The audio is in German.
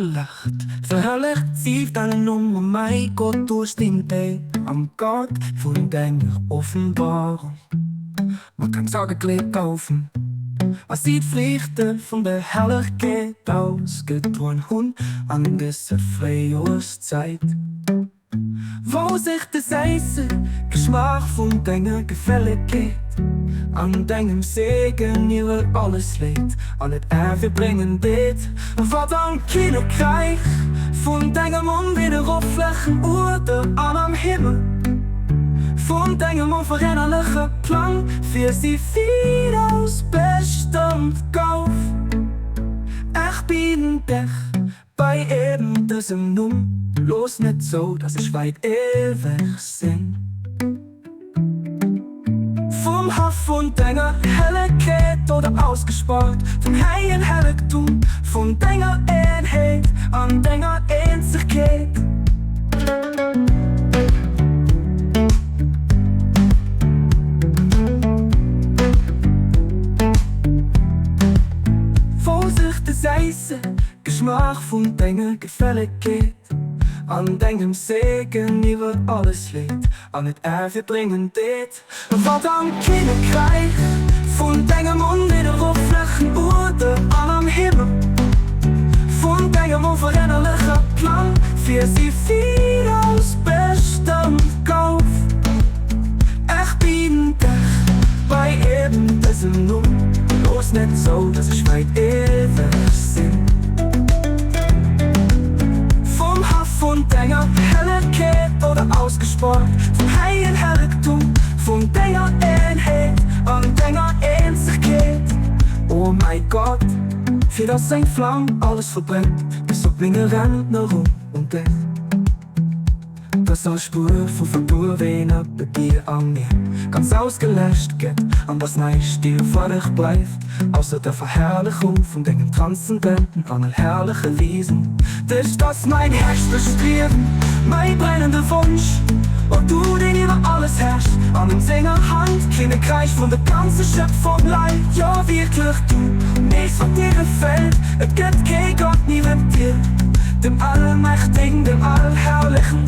Licht. Verherrlicht sie deinen Nummer, mein Gott, durch den Tag am Gott von deiner Offenbarung. Man kann sagen, Glück kaufen. Was sieht Pflichten von der Herrlichkeit ausgetrun hun an dieser Frühjahrszeit? Wo sich das heiße Geschmack von deiner Gefälligkeit an deinem Segen über alles liegt, an het Erwe bringen dit. Wat dan Kinderkreich von deinem unwiderruflichen Urde an am Himmel, von deinem unveränderlichen Plan für sie viel aus Bestand kauf. Ich bin dich bei eben diesem Numm. Bloß nicht so, dass ich weit ewig sind. Vom Haff und deiner Helligkeit oder ausgespart, vom heiligen Heiligtum, von deiner Einheit an deiner Einzigkeit. Vorsicht, das heiße Geschmack von deiner Gefälligkeit an deinem Segen über alles liegt, an het Erwe bringen dit. Wat am Kinderkreich von deinem unwiderruflichen Urde an am Himmel, von deinem unveränderlichen Plan für sie viel aus Bestand kauf. Ich bin dich bei eben diesem Numm, bloß nicht so, dass ich weit ewig sind. Von deiner Helligkeit oder ausgespart, vom heiligen Heiligtum, von deiner Einheit an deiner Einzigkeit. Oh mein Gott, für das sein Flamm alles verbrennt, bis auf meine Ränder rum und dich. Das als Spur von Verdurwener bei dir an mir ganz ausgelöscht geht, an was nicht dir vor dich bleibt, außer der Verherrlichung von deinen Transzendenten an herrliche Wesen. Das ist das mein Herz bestreben, mein brennender Wunsch, und du, den über alles herrschst, an dem Sänger Hand, kleine Kreis von der ganzen Schöpfung leid. Ja, wirklich du, nichts von dir gefällt, es gibt kein Gott, niemand dir, dem Allmächtigen, dem Allherrlichen.